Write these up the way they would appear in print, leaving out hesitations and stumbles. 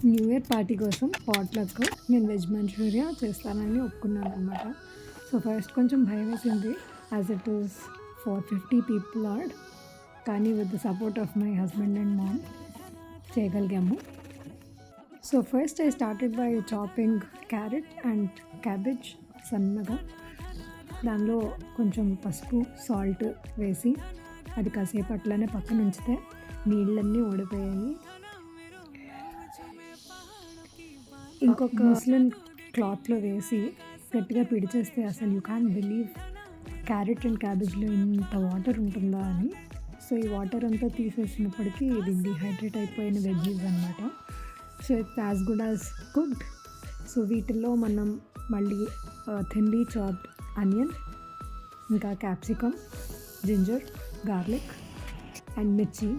New year party కోసం potluck నేను veg manchurian చేస్తానని ఒప్పుకున్నాను అనమాట. సో ఫస్ట్ కొంచెం భయం వేసింది, యాజ్ ఇట్ ఈస్ 450 పీపుల్ ఆర్డ్, కానీ with the support of my husband and mom చేయగలిగాము. So first I started by chopping carrot and cabbage సన్నగా. దానిలో కొంచెం పసుపు సాల్ట్ వేసి అది కాసేపు అట్లనే పక్కన ఉంచితే నీళ్ళన్నీ ఓడిపోయాయి. ఇంకొక ముస్లిం క్లాత్లో వేసి గట్టిగా పిడిచేస్తే అసలు you can believe carrot and క్యాబేజ్లో ఇంత వాటర్ ఉంటుందా అని. సో ఈ వాటర్ అంతా తీసేసినప్పటికీ ఇది డిహైడ్రేట్ అయిపోయిన వెజ్జీస్ అనమాట. So it's as good as cooked. So వీటిల్లో మనం మళ్ళీ థిన్లీ చాప్డ్ ఆనియన్, ఇంకా క్యాప్సికమ్, జింజర్, గార్లిక్ అండ్ మిర్చి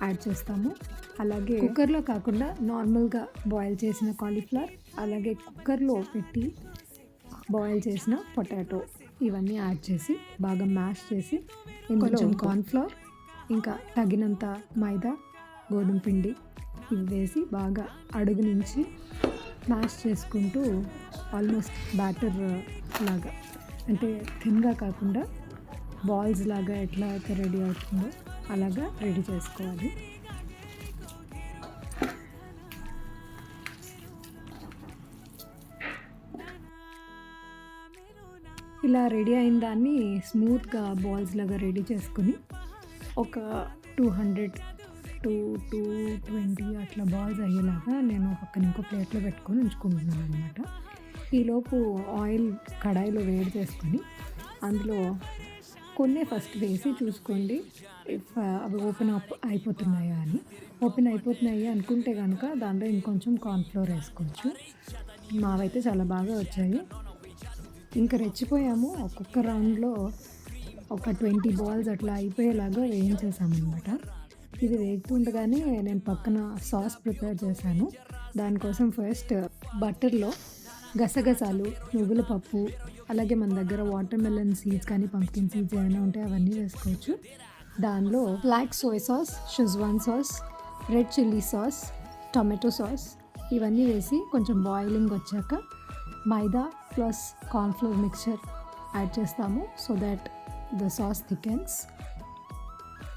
యాడ్ చేస్తాము. అలాగే కుక్కర్లో కాకుండా నార్మల్గా బాయిల్ చేసిన కాలీఫ్లవర్, అలాగే కుక్కర్లో పెట్టి బాయిల్ చేసిన పొటాటో ఇవన్నీ యాడ్ చేసి బాగా మ్యాష్ చేసి కొంచెం కార్న్ఫ్లవర్, ఇంకా తగినంత మైదా, గోధుమ పిండి ఇవి వేసి బాగా అడుగు నుంచి మ్యాష్ చేసుకుంటూ ఆల్మోస్ట్ బ్యాటర్ లాగా, అంటే థిన్గా కాకుండా బాల్స్ లాగా ఎట్లా అయితే రెడీ అవుతుందో అలాగా రెడీ చేసుకోవాలి. ఇలా రెడీ అయిన దాన్ని స్మూత్గా బాల్స్ లాగా రెడీ చేసుకుని ఒక 200 to 220 అట్లా బాల్స్ అయ్యేలాగా నేను పక్కన ఇంకో ప్లేట్లో పెట్టుకొని ఉంచుకుంటున్నాను అనమాట. ఈలోపు ఆయిల్ కడాయిలో వేడి చేసుకొని అందులో కొన్ని ఫస్ట్ వేసి చూసుకోండి ఇఫ్ అవి ఓపెన్ అయిపోతున్నాయా అని. ఓపెన్ అయిపోతున్నాయి అనుకుంటే కనుక దాంట్లో ఇంకొంచెం కార్న్ఫ్లోర్ వేసుకోవచ్చు. మావైతే చాలా బాగా వచ్చాయి. ఇంకా రెచ్చిపోయాము. ఒక్కొక్క రౌండ్లో ఒక 20 బాల్స్ అట్లా అయిపోయేలాగా వేయించేసామన్నమాట. ఇది వేగుతుండగానే నేను పక్కన సాస్ ప్రిపేర్ చేశాను. దానికోసం ఫస్ట్ బటర్లో గసగసాలు, నువ్వుల పప్పు, అలాగే మన దగ్గర వాటర్ మెలన్ సీడ్స్ కానీ పంప్కిన్ సీడ్స్ ఏమైనా ఉంటే అవన్నీ వేసుకోవచ్చు. దానిలో black soy sauce, schezwan sauce, red chilli sauce, tomato sauce ఇవన్నీ వేసి కొంచెం బాయిలింగ్ వచ్చాక maida plus cornflour mixture add చేస్తాము so that the sauce thickens.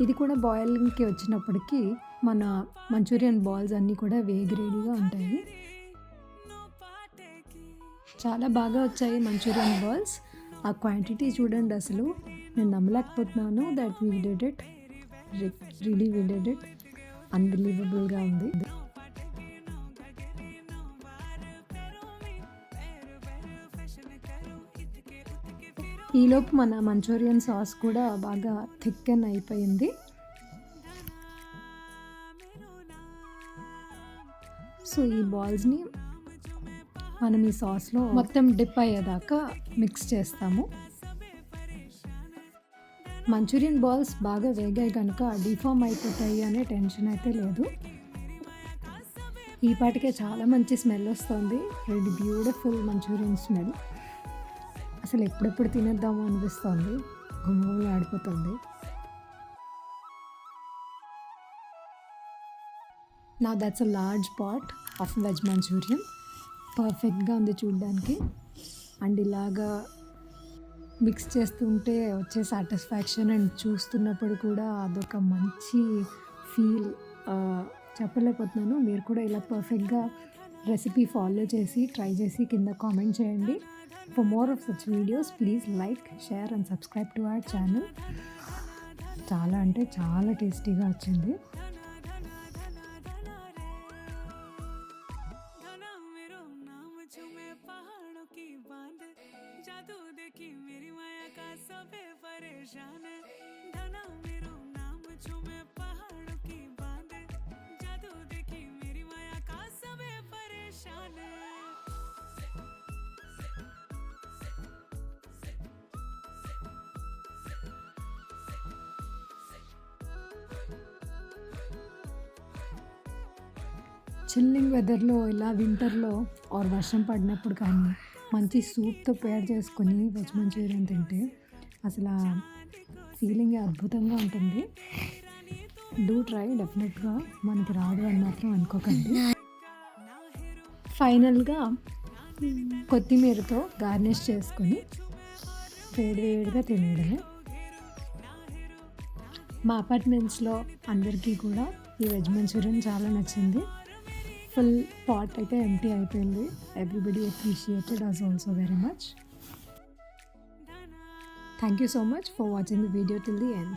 ఇది కూడా బాయిలింగ్కి వచ్చినప్పటికీ మన మంచూరియన్ బాల్స్ అన్నీ కూడా వేగి రెడీగా ఉంటాయి. చాలా బాగా వచ్చాయి మంచూరియన్ బాల్స్. ఆ క్వాంటిటీ చూడండి, అసలు నేను నమ్మలేకపోతున్నాను that we did it, really we did it, అన్బిలీవబుల్గా ఉంది. ఈలోపు మన మంచూరియన్ సాస్ కూడా బాగా థిక్ అయిపోయింది. సో ఈ బాల్స్ని మనం ఈ సాస్లో మొత్తం డిప్ అయ్యేదాకా మిక్స్ చేస్తాము. మంచూరియన్ బాల్స్ బాగా వేగాయి కనుక డిఫామ్ అయిపోతాయి అనే టెన్షన్ అయితే లేదు. ఈ పాటికే చాలా మంచి స్మెల్ వస్తుంది, వెరీ బ్యూటిఫుల్ మంచూరియన్ స్మెల్. అసలు ఎప్పుడెప్పుడు తినేద్దాము అనిపిస్తుంది, గుమ్మగుమ్మలు ఆడిపోతుంది. నా that's a large pot of veg manchurian. పర్ఫెక్ట్గా ఉంది చూడ్డానికి. అండ్ ఇలాగా మిక్స్ చేస్తుంటే వచ్చే సాటిస్ఫాక్షన్ అండ్ చూస్తున్నప్పుడు కూడా అదొక మంచి ఫీల్ చెప్పలేకపోతున్నాను. మీరు కూడా ఇలా పర్ఫెక్ట్గా రెసిపీ ఫాలో చేసి ట్రై చేసి కింద కామెంట్ చేయండి. For more of such videos, please like, share and subscribe to our channel. చాలా అంటే చాలా టేస్టీగా వచ్చింది. చిల్లింగ్ వెదర్లో ఇలా వింటర్లో ఆర్ వర్షం పడినప్పుడు కానీ మంచి సూప్తో పేర్ చేసుకొని వెజ్ మంచూరియన్ తింటే అసలు ఆ ఫీలింగ్ అద్భుతంగా ఉంటుంది. డూ ట్రై, డెఫినెట్గా. మనకి రాదు అని మాత్రం అనుకోకండి. ఫైనల్గా కొత్తిమీరతో గార్నిష్ చేసుకొని వేడివేడిగా తినేయడమే. మా అపార్ట్మెంట్స్లో అందరికీ కూడా ఈ వెజ్ మంచూరియన్ చాలా నచ్చింది. ఫుల్ పాట్ అయితే ఎంప్టీ అయిపోయింది. Everybody appreciated us also very much. Thank you so much for watching the video till the end.